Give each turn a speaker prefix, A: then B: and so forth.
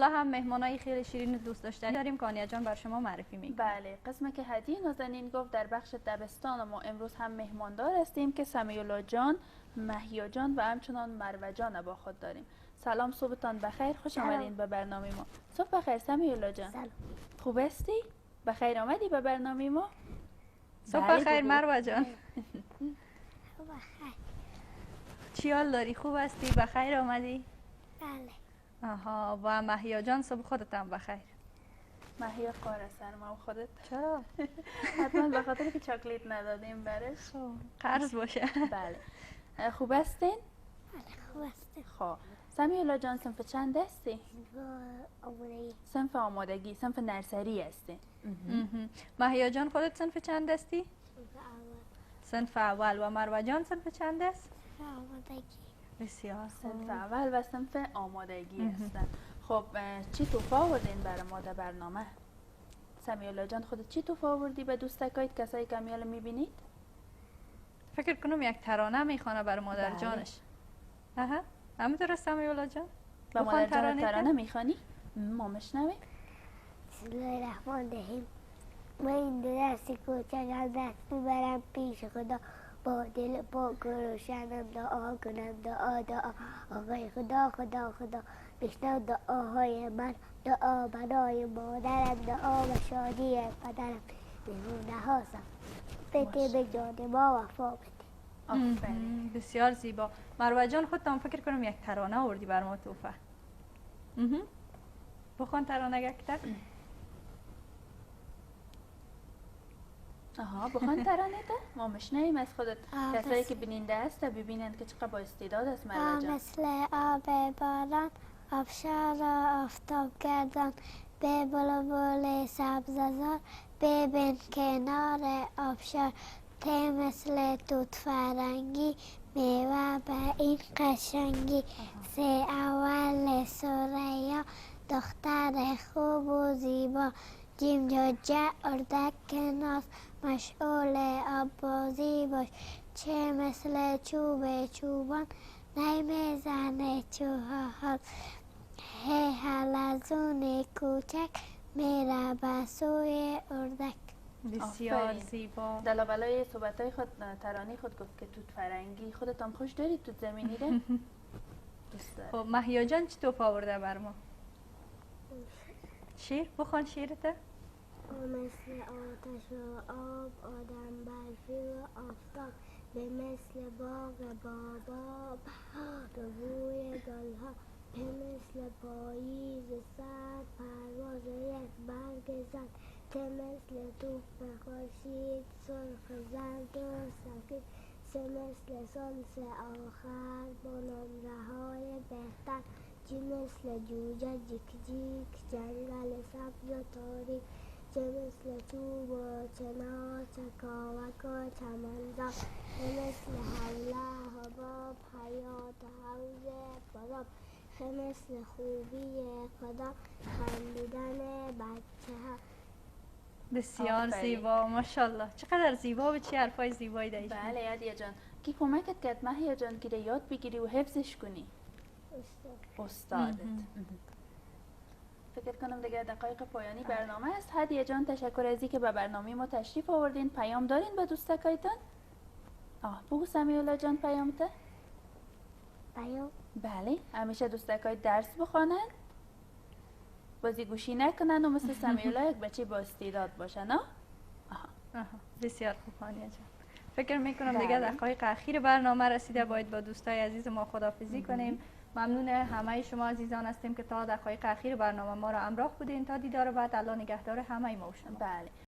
A: حالا هم مهمانای خیلی شیرین و دوست داشتنی داریم که آنیا جان بر شما معرفی می‌کنه.
B: بله، قسمت که هدیه نازنین گفت در بخش دبستان ما امروز هم مهماندار هستیم که سمیع الله جان، مهیا جان و همچنان مروه جان با خود داریم. سلام، صبحتان بخیر، خوش آمدین به برنامه ما. صبح بخیر سمیع الله جان.
C: سلام.
B: خوب هستی؟ بخیر آمدی به برنامه ما.
A: صبح
B: بله،
A: بخیر
B: بگو.
A: مروه جان.
C: بخیر.
A: چی حال داری؟ خوب هستی؟ بخیر آمدی؟
C: بله.
A: آها، و مهیا جان صبح خودت هم بخیر.
B: مهیا قاره سرما و خودت.
A: چرا؟
B: حتما به خاطر که چاکلیت ندادیم برش.
A: قرض باشه.
B: بله. خوب هستین؟
C: بله خوب هستیم.
B: خب سمیع الله جان صنف چند هستی؟
C: آمادگی.
B: صنف آمادگی، صنف نرسری هستی.
A: مهیا جان خودت صنف چند هستی؟
C: اول.
A: صنف اول. و مروه جان صنف چند است؟
C: آمادگی.
A: بسیار
B: صنف
A: خوب.
B: اول و صنف آمادگی هستن. خب چی توفه آوردین برای ما در برنامه؟ سمیع الله جان خودت چی توفه آوردی به دوستکایت، کسایی که همیال میبینید؟
A: فکر کنم یک ترانه میخوانه برای مادر
B: بله.
A: جانش. آها، همینطور است سمیع الله جان؟
B: به
A: بخوان
B: مادر جان
A: ترانه
B: ترانه میخوانی؟ ما میشنویم.
C: بسم الله الرحمن الرحیم. من این دستی کوچک از دست میبرم پیش خدا، با دل پاک و روشنم دعا کنم. دعا آقای خدا خدا خدا بشنو دعاهای من. دعا برای مادرم، دعا و شادی پدرم. نمونه هاستم بده به جان ما وفا بده.
B: آفرین.
A: بسیار زیبا. مروه جان خودت هم فکر کنم یک ترانه آوردی بر ما توفه. بخوان ترانه یکتر.
B: آها، بخوان ترانه ده ما میشنویم از خودت. کسایی
C: بس.
B: که بیننده هست ببینند که چقدر با استعداد است مروه جان.
C: مثل آب باران، آبشار را آفتاب گردان. به بلبل سبززار ببین کنار آبشار. ته مثل توت فرنگی، میوه به این قشنگی. سه اول سریا، دختر خوب و زیبا. جیم جوجه اردک ناز، مشغول آب بازی باش. چه مثل چوب چوبان، نمیزنه چوها. هی حلزون کوچک، میره به سوی اردک.
A: بسیار
B: آفرین.
A: زیبا.
B: دلابلای صحبتای خود ترانه خود گفت که توت فرنگی. خودت هم خوش داری توت زمینی ده؟ دوست داری.
A: خب مهیا جان چی توفه آورده بر ما؟ شیر؟ بخوان شیرته.
C: مثل آتش و آب، آدم برفی و آفتاب. به مثل باغ بابا، بهار و بوی گلها. به مثل پاییز سر، پرواز یک برگ زد. چه مثل توپ خورشید، سرخ زرد و سفید. چه مثل شمس آخر با نمره های بهتر. چه مثل جوجه جیک جیک، جنگل سبز و تاریک. چه مثل چوب و چنار، چکاوک و چمنزار. چه مثل حوله حباب، حیات حوض پراب. چه مثل خوبی خدا، خندیدن بچه ها.
A: بسیار
B: آفرین.
A: زیبا، ماشاءالله. چقدر زیبا و چه حرفای زیبایی داشتی.
B: بله هدیه جان. کی کمکت کرد مهیا جان که یاد بگیری و حفظش کنی؟ استادت. فکر کنم دیگه دقایق پایانی برنامه است. هدیه جان تشکر از اینکه به برنامه ما تشریف آوردین. پیام دارین به دوستکایتان؟ بگو سمیع الله جان پیامته.
C: پیام.
B: بله، همیشه دوستکای درس بخوانن، بازی گوشی نکنن و مثل سمیع الله یک بچه با استعداد باشن.
A: آها، بسیار خوب آنیا جان. فکر میکنم دیگه
B: بله.
A: دقایق اخیر برنامه رسیده، باید با دوستای عزیز ما خداحافظی کنیم. ممنون همه شما عزیزان هستیم که تا دقایق اخیر برنامه ما را همراه بودین. تا دیدار بعد، الله نگهدار همه ما و شما.
B: بله.